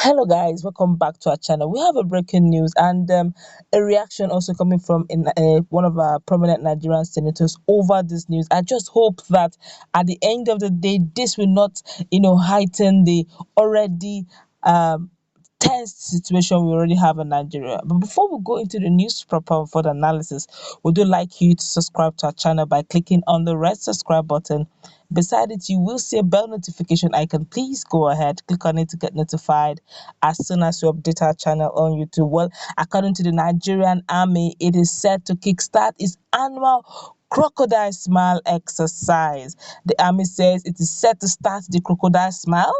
Hello guys, welcome back to our channel. We have a breaking news and a reaction also coming from one of our prominent Nigerian senators over this news. I just hope that at the end of the day, this will not, heighten the already tense situation we already have in Nigeria. But before we go into the news proper for the analysis, we would like you to subscribe to our channel by clicking on the red subscribe button. Beside it, you will see a bell notification icon. Please go ahead, click on it to get notified as soon as we update our channel on YouTube. Well, according to the Nigerian army, it is set to kickstart its annual Crocodile Smile exercise. The army says it is set to start the Crocodile Smile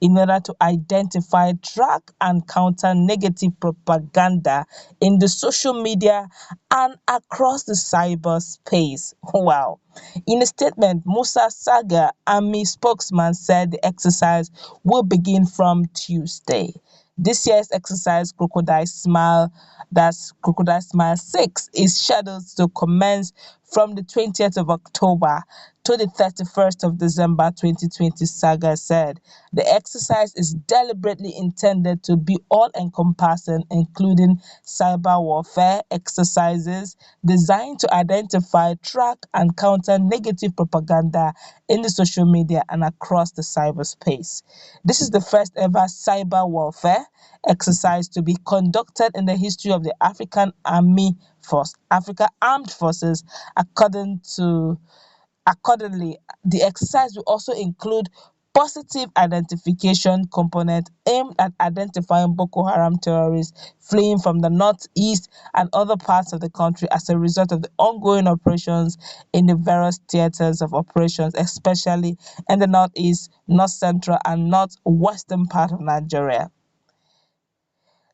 in order to identify, track, and counter negative propaganda in the social media and across the cyberspace. Wow. In a statement, Musa Saga, army spokesman, said the exercise will begin from Tuesday. This year's exercise, Crocodile Smile, that's Crocodile Smile 6, is scheduled to commence from the 20th of October to the 31st of December 2020, Saga said. The exercise is deliberately intended to be all-encompassing, including cyber warfare exercises designed to identify, track, and counter negative propaganda in the social media and across the cyberspace. This is the first ever cyber warfare exercise to be conducted in the history of the Africa Armed Forces, accordingly, the exercise will also include positive identification component aimed at identifying Boko Haram terrorists fleeing from the northeast and other parts of the country as a result of the ongoing operations in the various theaters of operations, especially in the northeast, north central, and northwestern part of Nigeria.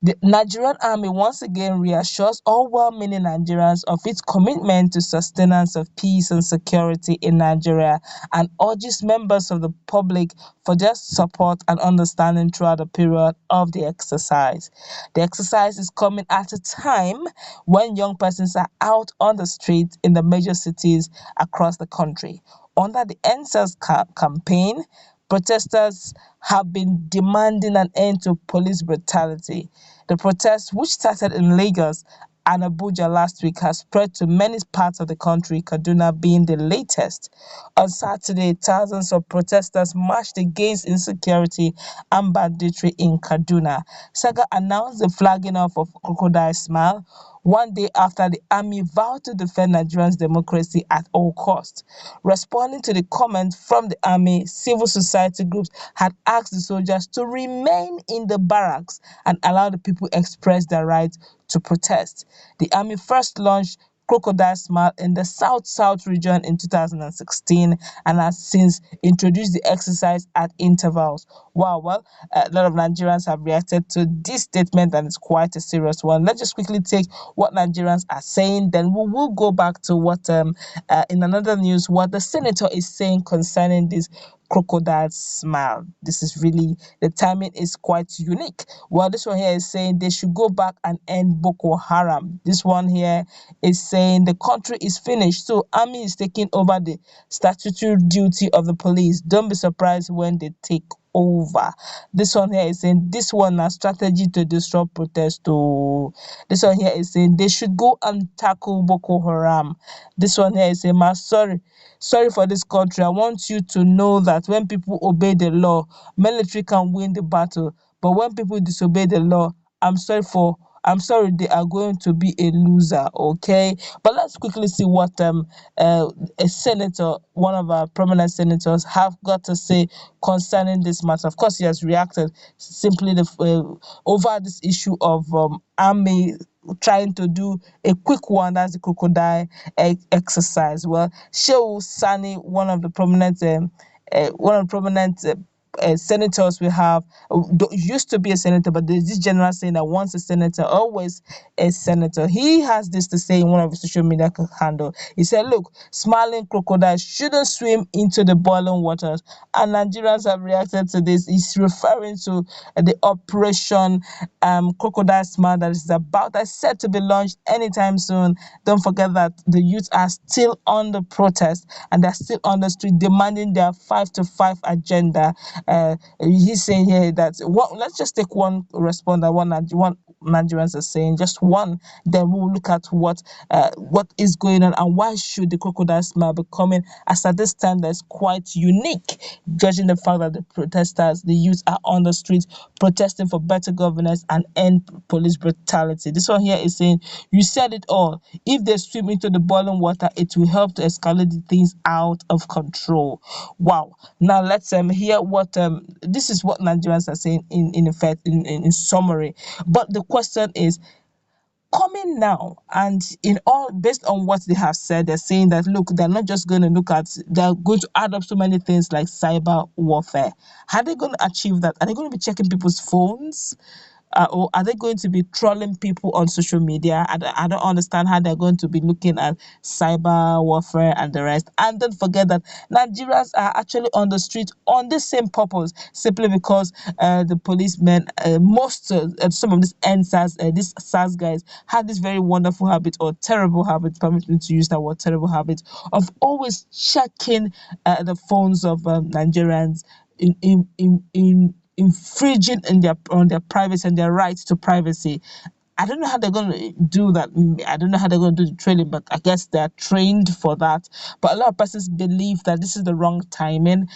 The Nigerian army once again reassures all well-meaning Nigerians of its commitment to sustenance of peace and security in Nigeria and urges members of the public for their support and understanding throughout the period of the exercise. The exercise is coming at a time when young persons are out on the streets in the major cities across the country. Under the NSAS campaign, protesters have been demanding an end to police brutality. The protest, which started in Lagos and Abuja last week, has spread to many parts of the country, Kaduna being the latest. On Saturday, thousands of protesters marched against insecurity and banditry in Kaduna. Saga announced the flagging off of Crocodile Smile one day after the army vowed to defend Nigerians' democracy at all costs. Responding to the comment from the army, civil society groups had asked the soldiers to remain in the barracks and allow the people express their right to protest. The army first launched Crocodile Smile in the South region in 2016 and has since introduced the exercise at intervals. Wow, well, a lot of Nigerians have reacted to this statement and it's quite a serious one. Let's just quickly take what Nigerians are saying, then we will go back to what, in another news, what the senator is saying concerning this Crocodile Smile. This is really, the timing is quite unique. Well, this one here is saying they should go back and end Boko Haram. This one here is saying the country is finished, so army is taking over the statutory duty of the police. Don't be surprised when they take over. This one here is saying this one a strategy to disrupt protest. Oh, this one here is saying they should go and tackle Boko Haram. This one here is saying, sorry for this country. I want you to know that when people obey the law, military can win the battle. But when people disobey the law, I'm sorry, they are going to be a loser, okay? But let's quickly see what a senator, one of our prominent senators, have got to say concerning this matter. Of course, he has reacted simply over this issue of army trying to do a quick one, that's the crocodile exercise. Well, Shehu Sani, one of the prominent senators we have, used to be a senator, but there's this general saying that once a senator, always a senator. He has this to say in one of his social media handle. He said, look, smiling crocodiles shouldn't swim into the boiling waters. And Nigerians have reacted to this. He's referring to the Operation Crocodile Smile that is set to be launched anytime soon. Don't forget that the youth are still on the protest and they're still on the street demanding their 5 to 5 agenda. He's saying here that let's just take one responder, one Nigerians are saying, just one. Then we'll look at what is going on and why should the crocodile smile be coming as at this time that's quite unique, judging the fact that the protesters, the youth, are on the streets protesting for better governance and end police brutality. This one here is saying, you said it all. If they swim into the boiling water, it will help to escalate the things out of control. Wow. Now let's hear what this is what Nigerians are saying in effect, in summary. But the question is, coming now, and in all, based on what they have said, they're saying that look, they're not just going to look at, they're going to add up so many things like cyber warfare. How are they going to achieve that? Are they going to be checking people's phones? Or are they going to be trolling people on social media? I don't understand how they're going to be looking at cyber warfare and the rest. And don't forget that Nigerians are actually on the street on the same purpose, simply because the policemen, some of these SARS guys, had this very wonderful habit, or terrible habit, permit me to use that word, terrible habit, of always checking the phones of Nigerians in infringing on their privacy and their rights to privacy. I don't know how they're going to do that. I don't know how they're going to do the training, but I guess they're trained for that. But a lot of persons believe that this is the wrong timing,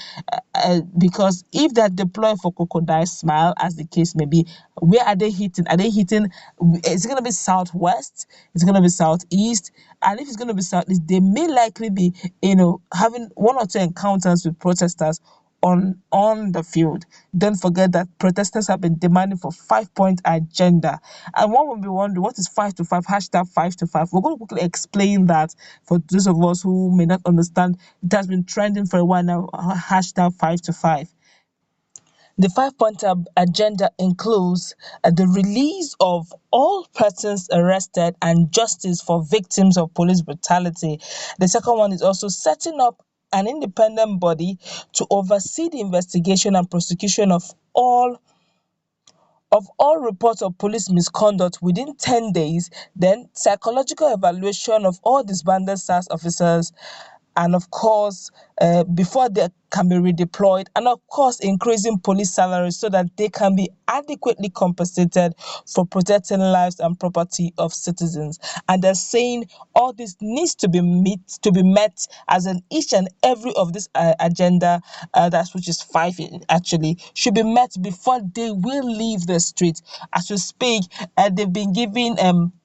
because if they're deploying for Crocodile Smile, as the case may be, where are they hitting? Are they hitting? Is it going to be southwest? Is it going to be southeast? And if it's going to be southeast, they may likely be, having one or two encounters with protesters on the field. Don't forget that protesters have been demanding for 5-point agenda. And one will be wondering, what is 5 to 5, hashtag 5 to 5? We're going to quickly explain that for those of us who may not understand. It has been trending for a while now, hashtag 5 to 5. The 5-point agenda includes the release of all persons arrested and justice for victims of police brutality. The second one is also setting up an independent body to oversee the investigation and prosecution of all reports of police misconduct within 10 days, then psychological evaluation of all disbanded SARS officers, and of course, before they can be redeployed, and of course, increasing police salaries so that they can be adequately compensated for protecting lives and property of citizens. And they're saying all this needs to be met as in each and every of this agenda, that's which is 5 actually, should be met before they will leave the street. As we speak, they've been giving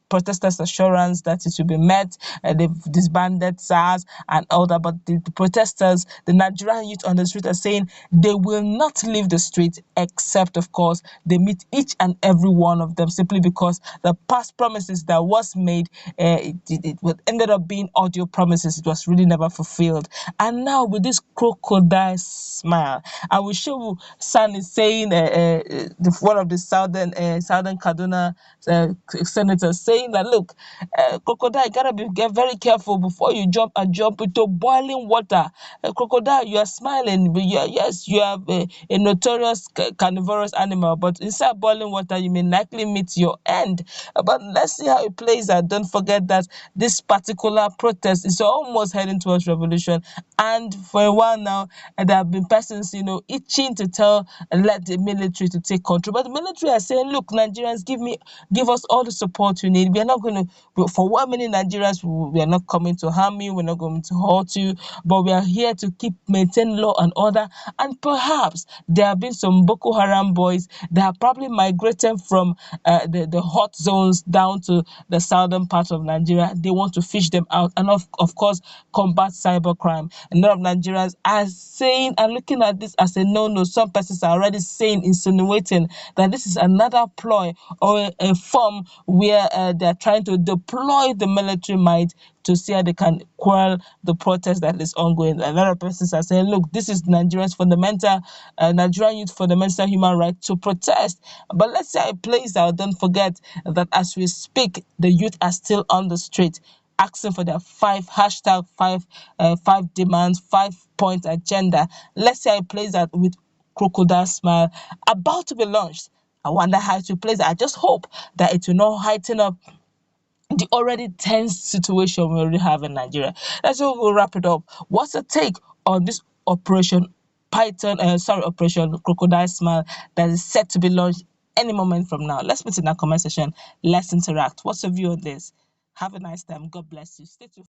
protesters assurance that it will be met. They've disbanded SARS and all that, but the protesters, the Nigerian youth on the street, are saying they will not leave the street except, of course, they meet each and every one of them, simply because the past promises that was made, it ended up being audio promises. It was really never fulfilled. And now with this crocodile smile, I will show you Sani saying, one of the southern Kaduna senators, saying that look, Crocodile, you gotta get very careful before you jump into boiling water. Crocodile, you are smiling, but yes, you are a notorious carnivorous animal, but inside boiling water you may likely meet your end. But let's see how it plays out. Don't forget that this particular protest is almost heading towards revolution, and for a while now, there have been persons, itching to let the military to take control. But the military are saying, look, Nigerians, give us all the support you need. We are not going to, for what many Nigerians, we are not coming to harm you, we're not going to hurt you, but we are here to maintain law and order. And perhaps there have been some Boko Haram boys that are probably migrating from the hot zones down to the southern part of Nigeria. They want to fish them out and of course combat cybercrime. A lot of Nigerians are saying and looking at this as a no-no. Some persons are already saying, insinuating that this is another ploy or a form where they're trying to deploy the military might to see how they can quell the protest that is ongoing. A lot of persons are saying, look, this is Nigerian youth fundamental human right to protest. But let's say it plays out. Don't forget that as we speak, the youth are still on the street asking for their hashtag five demands, 5-point agenda. Let's say it plays out with Crocodile Smile about to be launched. I wonder how it will play out. I just hope that it will not heighten up the already tense situation we already have in Nigeria. That's why we'll wrap it up. What's the take on this operation Operation Crocodile Smile that is set to be launched any moment from now? Let's put it in our comment section. Let's interact. What's your view on this? Have a nice time. God bless you. Stay tuned.